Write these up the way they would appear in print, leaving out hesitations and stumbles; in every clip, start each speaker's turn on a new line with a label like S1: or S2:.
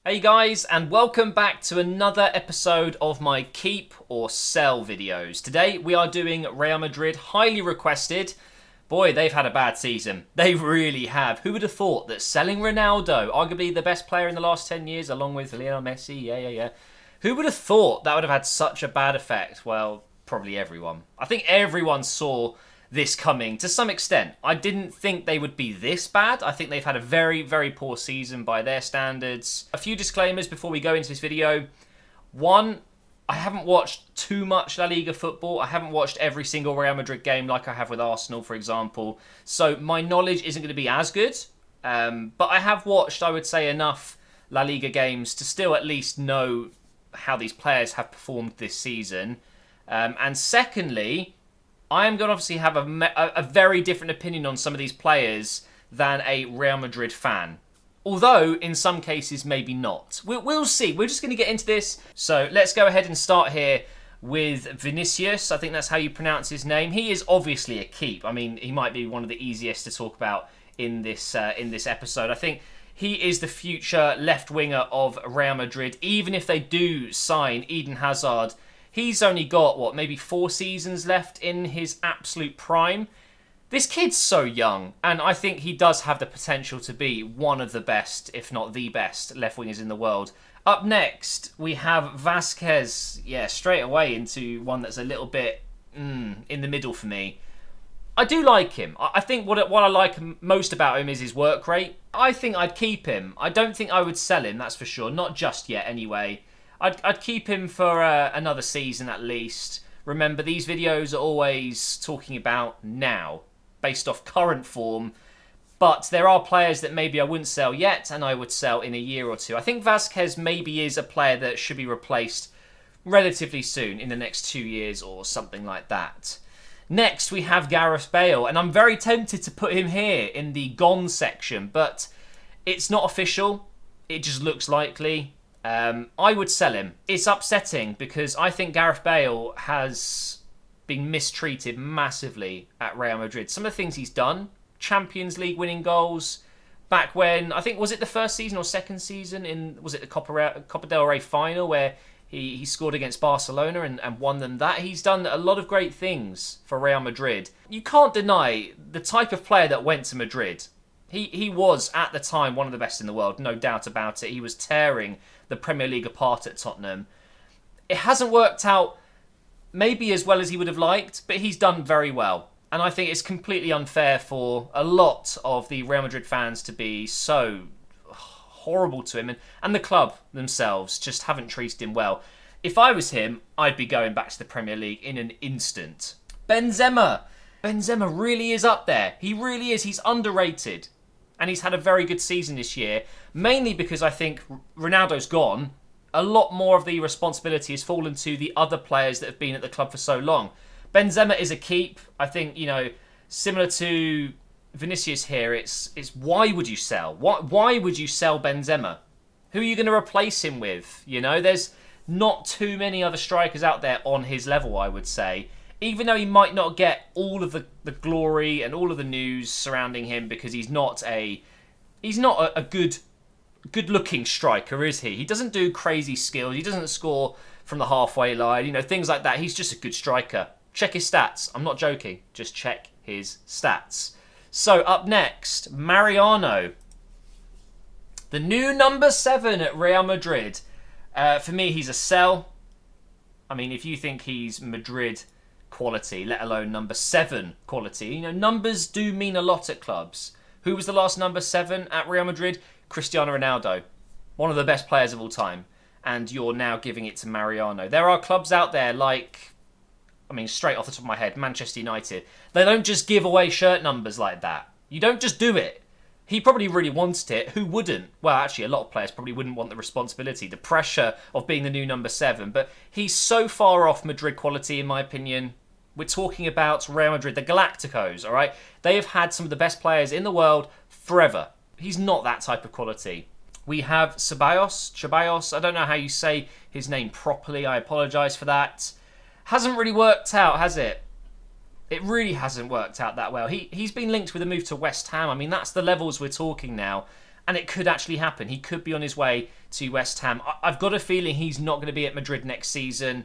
S1: Hey guys, and welcome back to another episode of my Keep or Sell videos. Today we are doing Real Madrid, highly requested. Boy, they've had a bad season. They really have. Who would have thought that selling Ronaldo, arguably the best player in the last 10 years, along with Lionel Messi, yeah. Who would have thought that would have had such a bad effect? Well, probably everyone. I think everyone saw this coming to some extent. I didn't think they would be this bad. I think they've had a very, very poor season by their standards. A few disclaimers before we go into this video. One, I haven't watched too much La Liga football. I haven't watched every single Real Madrid game like I have with Arsenal, for example. So my knowledge isn't going to be as good. But I have watched, I would say, enough La Liga games to still at least know how these players have performed this season. And secondly, I am going to obviously have a very different opinion on some of these players than a Real Madrid fan. Although, in some cases, maybe not. We'll see. We're just going to get into this. So, let's go ahead and start here with Vinicius. I think that's how you pronounce his name. He is obviously a keep. I mean, he might be one of the easiest to talk about in this episode. I think he is the future left winger of Real Madrid. Even if they do sign Eden Hazard, he's only got, maybe 4 seasons left in his absolute prime. This kid's so young, and I think he does have the potential to be one of the best, if not the best, left wingers in the world. Up next, we have Vasquez. Yeah, straight away into one that's a little bit in the middle for me. I do like him. I think what I like most about him is his work rate. I think I'd keep him. I don't think I would sell him, that's for sure. Not just yet, anyway. I'd keep him for another season at least. Remember, these videos are always talking about now, based off current form. But there are players that maybe I wouldn't sell yet, and I would sell in a year or two. I think Vasquez maybe is a player that should be replaced relatively soon, in the next 2 years or something like that. Next, we have Gareth Bale, and I'm very tempted to put him here in the gone section, but it's not official. It just looks likely. I would sell him. It's upsetting because I think Gareth Bale has been mistreated massively at Real Madrid. Some of the things he's done, Champions League winning goals, back when, I think, was it the first season or second season, was it the Copa del Rey final where he scored against Barcelona and won them that? He's done a lot of great things for Real Madrid. You can't deny the type of player that went to Madrid. He was, at the time, one of the best in the world, no doubt about it. He was tearing the Premier League apart at Tottenham. It hasn't worked out maybe as well as he would have liked, but he's done very well. And I think it's completely unfair for a lot of the Real Madrid fans to be so horrible to him. And the club themselves just haven't treated him well. If I was him, I'd be going back to the Premier League in an instant. Benzema really is up there. He really is. He's underrated. And he's had a very good season this year, mainly because I think Ronaldo's gone. A lot more of the responsibility has fallen to the other players that have been at the club for so long. Benzema is a keep. I think, similar to Vinicius here, it's why would you sell? Why would you sell Benzema? Who are you going to replace him with? There's not too many other strikers out there on his level, I would say. Even though he might not get all of the glory and all of the news surrounding him because he's not a good-looking striker, is he? He doesn't do crazy skills. He doesn't score from the halfway line, things like that. He's just a good striker. Check his stats. I'm not joking. Just check his stats. So up next, Mariano. The new number 7 at Real Madrid. For me, he's a sell. I mean, if you think he's Madrid quality, let alone number 7 quality. Numbers do mean a lot at clubs. Who was the last number 7 at Real Madrid? Cristiano Ronaldo. One of the best players of all time. And you're now giving it to Mariano. There are clubs out there like, straight off the top of my head, Manchester United. They don't just give away shirt numbers like that. You don't just do it. He probably really wanted it. Who wouldn't? Well, actually, a lot of players probably wouldn't want the responsibility, the pressure of being the new number 7. But he's so far off Madrid quality, in my opinion. We're talking about Real Madrid, the Galacticos, all right? They have had some of the best players in the world forever. He's not that type of quality. We have Ceballos. I don't know how you say his name properly. I apologise for that. Hasn't really worked out, has it? It really hasn't worked out that well. He's been linked with a move to West Ham. That's the levels we're talking now. and it could actually happen. He could be on his way to West Ham. I've got a feeling he's not going to be at Madrid next season.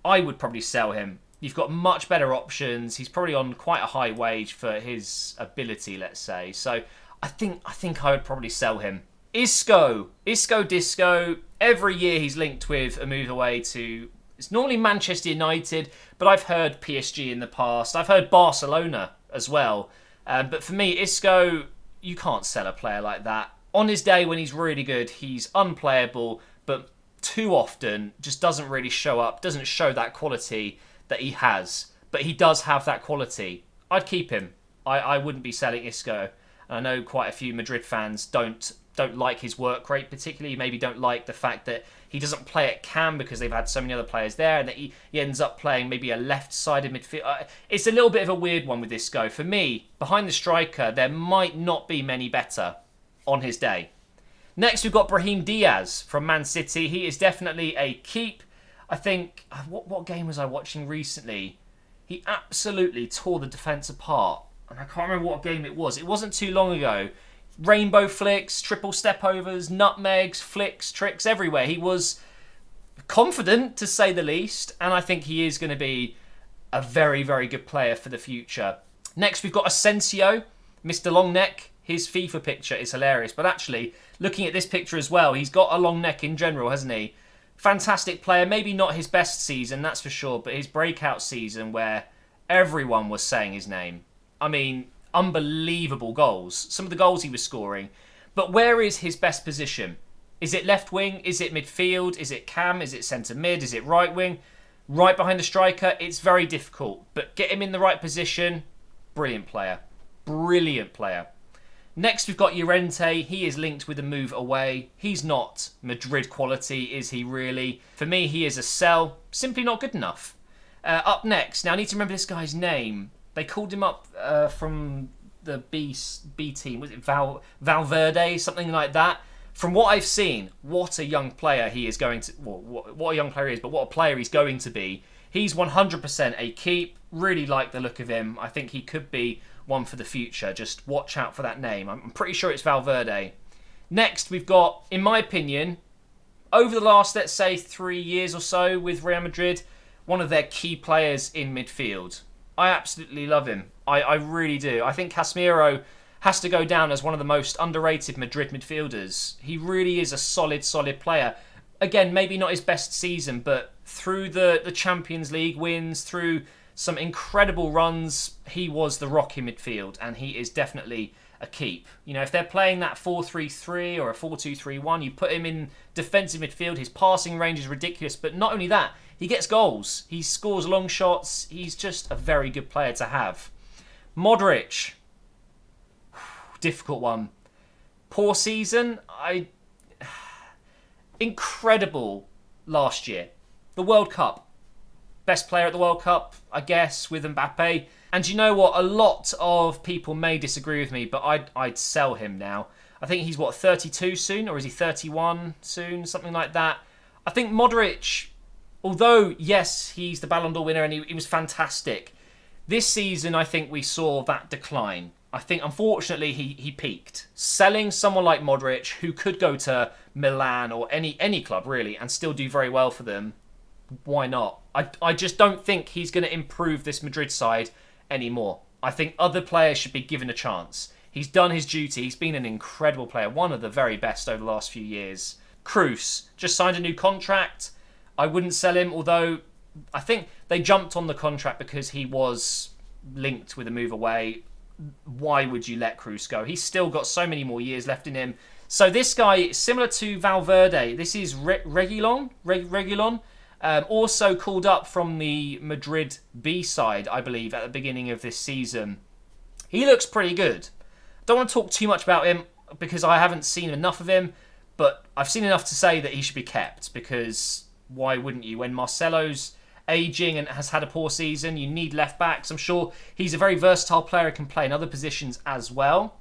S1: I would probably sell him. You've got much better options. He's probably on quite a high wage for his ability, let's say. So I think I would probably sell him. Isco Disco. Every year he's linked with a move away to, it's normally Manchester United, but I've heard PSG in the past. I've heard Barcelona as well. But for me, Isco, you can't sell a player like that. On his day when he's really good, he's unplayable, but too often just doesn't really show up, doesn't show that quality that he has. But he does have that quality. I'd keep him. I wouldn't be selling Isco. And I know quite a few Madrid fans don't like his work rate, particularly maybe don't like the fact that he doesn't play at cam because they've had so many other players there, and that he ends up playing maybe a left-sided midfield. It's a little bit of a weird one with Isco. For me, behind the striker, there might not be many better on his day. Next, we've got Brahim Diaz from Man City. He is definitely a keep. I think, what game was I watching recently? He absolutely tore the defence apart. And I can't remember what game it was. It wasn't too long ago. Rainbow flicks, triple step-overs, nutmegs, flicks, tricks everywhere. He was confident, to say the least. And I think he is going to be a very, very good player for the future. Next, we've got Asensio, Mr. Longneck. His FIFA picture is hilarious. But actually, looking at this picture as well, he's got a long neck in general, hasn't he? Fantastic player. Maybe not his best season, that's for sure. But his breakout season where everyone was saying his name. I mean, unbelievable goals. Some of the goals he was scoring. But where is his best position? Is it left wing? Is it midfield? Is it cam? Is it centre mid? Is it right wing? Right behind the striker? It's very difficult. But get him in the right position. Brilliant player. Brilliant player. Next, we've got Llorente. He is linked with a move away. He's not Madrid quality, is he really? For me, he is a sell. Simply not good enough. Up next. Now, I need to remember this guy's name. They called him up from the B team. Was it Valverde? Something like that. From what I've seen, what a young player he is going to... Well, what a young player he is, but what a player he's going to be. He's 100% a keep. Really like the look of him. I think he could be one for the future. Just watch out for that name. I'm pretty sure it's Valverde. Next, we've got, in my opinion, over the last, let's say, 3 years or so with Real Madrid, one of their key players in midfield. I absolutely love him. I really do. I think Casemiro has to go down as one of the most underrated Madrid midfielders. He really is a solid player. Again, maybe not his best season, but through the Champions League wins, through some incredible runs, he was the rock in midfield, and he is definitely a keep. You know, if they're playing that 4-3-3 or a 4-2-3-1, you put him in defensive midfield, his passing range is ridiculous, but not only that, he gets goals, he scores long shots, he's just a very good player to have. Modric, difficult one. Poor season, incredible last year. The World Cup. Best player at the World Cup, I guess, with Mbappe. And you know what? A lot of people may disagree with me, but I'd sell him now. I think he's, 32 soon? Or is he 31 soon? Something like that. I think Modric, although, yes, he's the Ballon d'Or winner and he was fantastic, this season I think we saw that decline. I think, unfortunately, he peaked. Selling someone like Modric, who could go to Milan or any club, really, and still do very well for them, why not? I just don't think he's going to improve this Madrid side anymore. I think other players should be given a chance. He's done his duty. He's been an incredible player, one of the very best over the last few years. Kroos just signed a new contract. I wouldn't sell him, although I think they jumped on the contract because he was linked with a move away. Why would you let Kroos go? He's still got so many more years left in him. So this guy, similar to Valverde, this is Reguilon. Also called up from the Madrid B side, I believe, at the beginning of this season. He looks pretty good. Don't want to talk too much about him because I haven't seen enough of him, but I've seen enough to say that he should be kept, because why wouldn't you? When Marcelo's ageing and has had a poor season, you need left backs. I'm sure he's a very versatile player, can play in other positions as well.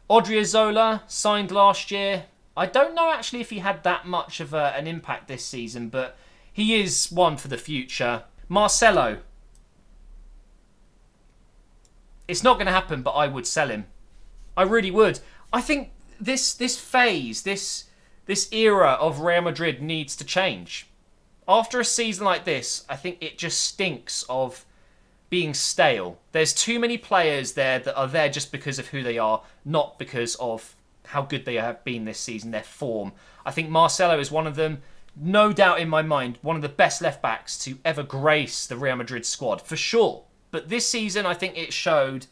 S1: Odriozola signed last year. I don't know actually if he had that much of an impact this season, but he is one for the future. Marcelo. It's not going to happen, but I would sell him. I really would. I think this phase, this era of Real Madrid needs to change. After a season like this, I think it just stinks of being stale. There's too many players there that are there just because of who they are, not because of how good they have been this season, their form. I think Marcelo is one of them. No doubt in my mind, one of the best left-backs to ever grace the Real Madrid squad, for sure. But this season, I think it showed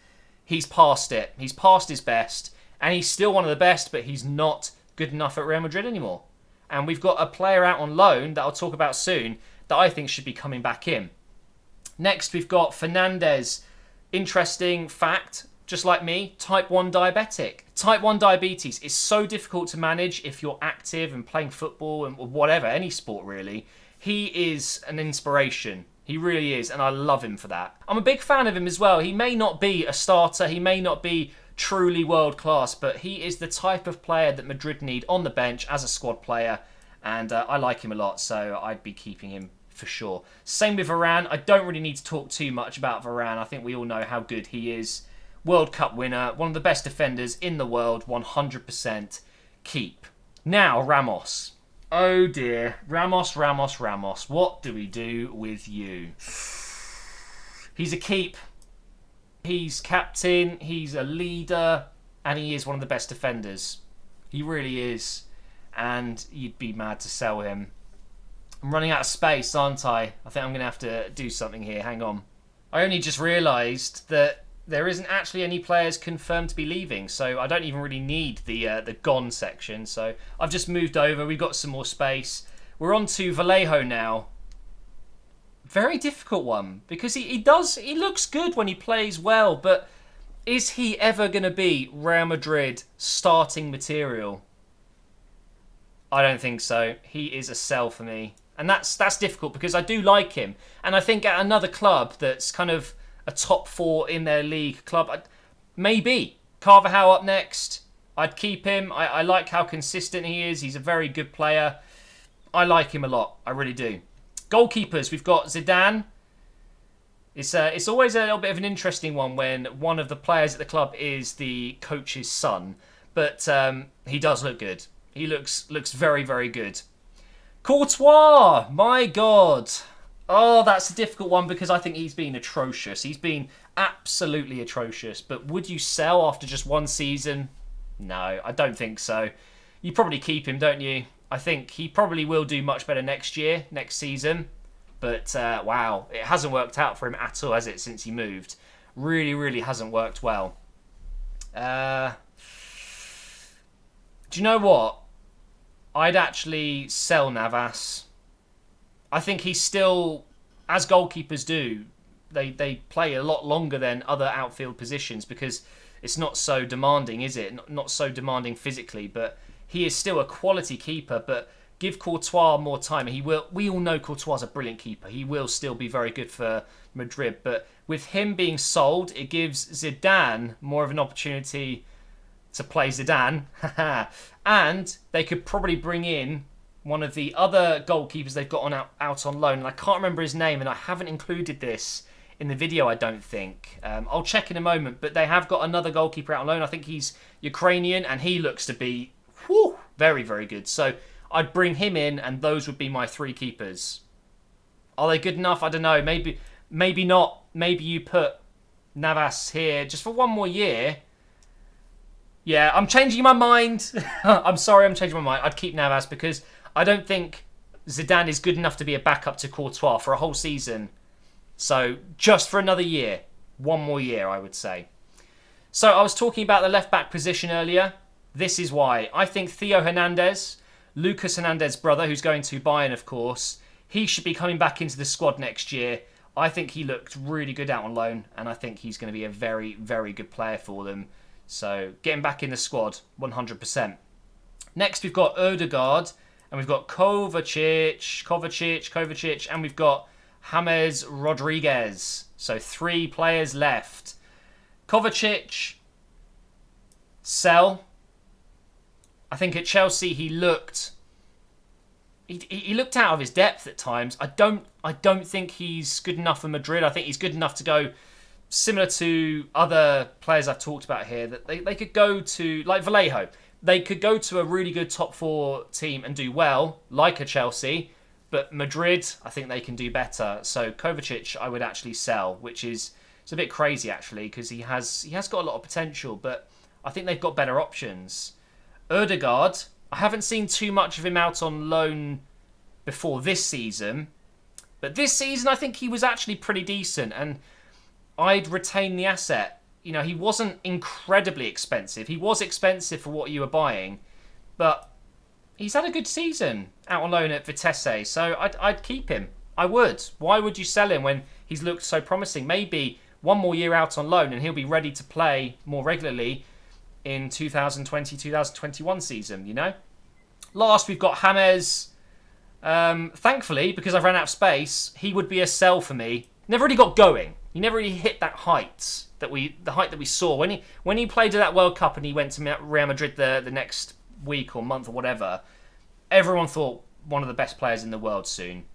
S1: he's past it. He's past his best, and he's still one of the best, but he's not good enough at Real Madrid anymore. And we've got a player out on loan that I'll talk about soon that I think should be coming back in. Next, we've got Fernandes. Interesting fact, just like me, type 1 diabetic. Type 1 diabetes is so difficult to manage if you're active and playing football and whatever, any sport really. He is an inspiration. He really is, and I love him for that. I'm a big fan of him as well. He may not be a starter, he may not be truly world class, but he is the type of player that Madrid need on the bench as a squad player, and I like him a lot, so I'd be keeping him for sure. Same with Varane. I don't really need to talk too much about Varane. I think we all know how good he is. World Cup winner, one of the best defenders in the world, 100% keep. Now, Ramos. Oh dear. Ramos. What do we do with you? He's a keep. He's captain, he's a leader, and he is one of the best defenders. He really is. And you'd be mad to sell him. I'm running out of space, aren't I? I think I'm going to have to do something here. Hang on. I only just realised that there isn't actually any players confirmed to be leaving, so I don't even really need the gone section. So I've just moved over. We've got some more space. We're on to Vallejo now. Very difficult one, because he looks good when he plays well, but is he ever going to be Real Madrid starting material? I don't think so. He is a sell for me. And that's difficult because I do like him. And I think at another club that's kind of a top 4 in their league club, maybe. Carvajal up next. I'd keep him. I like how consistent he is. He's a very good player. I like him a lot. I really do. Goalkeepers, we've got Zidane. It's always a little bit of an interesting one when one of the players at the club is the coach's son. But he does look good. He looks very, very good. Courtois, my God. Oh, that's a difficult one because I think he's been atrocious. He's been absolutely atrocious. But would you sell after just one season? No, I don't think so. You probably keep him, don't you? I think he probably will do much better next season. But, wow, it hasn't worked out for him at all, has it, since he moved? Really, really hasn't worked well. Do you know what? I'd actually sell Navas. I think he's still, as goalkeepers do, they play a lot longer than other outfield positions because it's not so demanding, is it? Not so demanding physically, but he is still a quality keeper. But give Courtois more time. He will. We all know Courtois is a brilliant keeper. He will still be very good for Madrid. But with him being sold, it gives Zidane more of an opportunity to play Zidane. And they could probably bring in one of the other goalkeepers they've got out on loan. And I can't remember his name, and I haven't included this in the video, I don't think. I'll check in a moment, but they have got another goalkeeper out on loan. I think he's Ukrainian, and he looks to be very, very good. So I'd bring him in, and those would be my 3 keepers. Are they good enough? I don't know. Maybe not. Maybe you put Navas here just for one more year. Yeah, I'm changing my mind. I'm sorry, I'm changing my mind. I'd keep Navas because I don't think Zidane is good enough to be a backup to Courtois for a whole season. So just for another year. One more year, I would say. So I was talking about the left-back position earlier. This is why. I think Theo Hernandez, Lucas Hernandez's brother, who's going to Bayern, of course, he should be coming back into the squad next year. I think he looked really good out on loan, and I think he's going to be a very, very good player for them. So get him back in the squad, 100%. Next, we've got Odegard, and we've got Kovacic, and we've got James Rodriguez. So 3 players left. Kovacic, sell. I think at Chelsea he looked out of his depth at times. I don't think he's good enough for Madrid. I think he's good enough to go similar to other players I've talked about here, that they could go to, like Vallejo. They could go to a really good top 4 team and do well, like a Chelsea. But Madrid, I think they can do better. So Kovacic, I would actually sell, which is it's a bit crazy actually, because he has got a lot of potential, but I think they've got better options. Odegard, I haven't seen too much of him out on loan before this season, but this season I think he was actually pretty decent, and I'd retain the asset. You know, he wasn't incredibly expensive. He was expensive for what you were buying, but he's had a good season out on loan at Vitesse, so I'd keep him. I would. Why would you sell him when he's looked so promising? Maybe one more year out on loan and he'll be ready to play more regularly in 2020-2021 season, you know? Last, we've got James. Thankfully, because I've run out of space, he would be a sell for me. Never really got going. He never really hit that height that we saw. When he played at that World Cup and he went to Real Madrid the next week or month or whatever, everyone thought one of the best players in the world soon.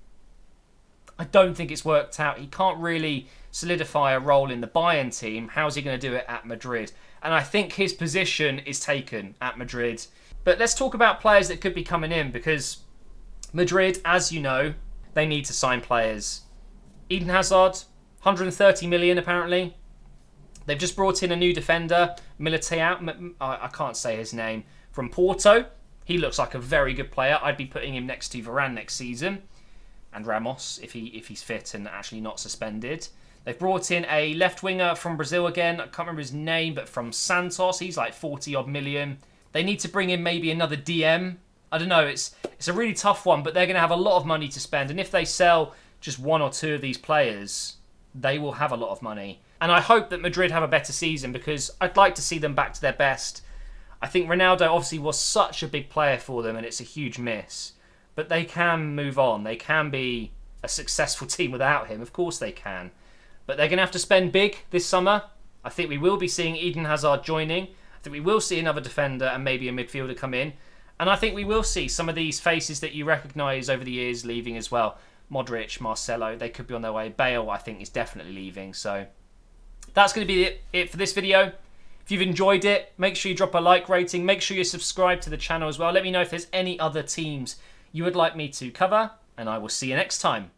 S1: I don't think it's worked out. He can't really solidify a role in the Bayern team. How's he going to do it at Madrid? And I think his position is taken at Madrid. But let's talk about players that could be coming in, because Madrid, as you know, they need to sign players. Eden Hazard, 130 million apparently. They've just brought in a new defender, Militao. I can't say his name. From Porto. He looks like a very good player. I'd be putting him next to Varane next season. And Ramos, if he's fit and actually not suspended. They've brought in a left winger from Brazil again. I can't remember his name, but from Santos. He's like 40 odd million. They need to bring in maybe another DM. I don't know. It's a really tough one, but they're going to have a lot of money to spend. And if they sell just one or two of these players, they will have a lot of money. And I hope that Madrid have a better season, because I'd like to see them back to their best. I think Ronaldo obviously was such a big player for them, and it's a huge miss. But they can move on. They can be a successful team without him. Of course they can. But they're going to have to spend big this summer. I think we will be seeing Eden Hazard joining. I think we will see another defender and maybe a midfielder come in. And I think we will see some of these faces that you recognise over the years leaving as well. Modric, Marcelo, they could be on their way. Bale, I think, is definitely leaving. So that's going to be it for this video. If you've enjoyed it, make sure you drop a like rating. Make sure you subscribe to the channel as well. Let me know if there's any other teams you would like me to cover, and I will see you next time.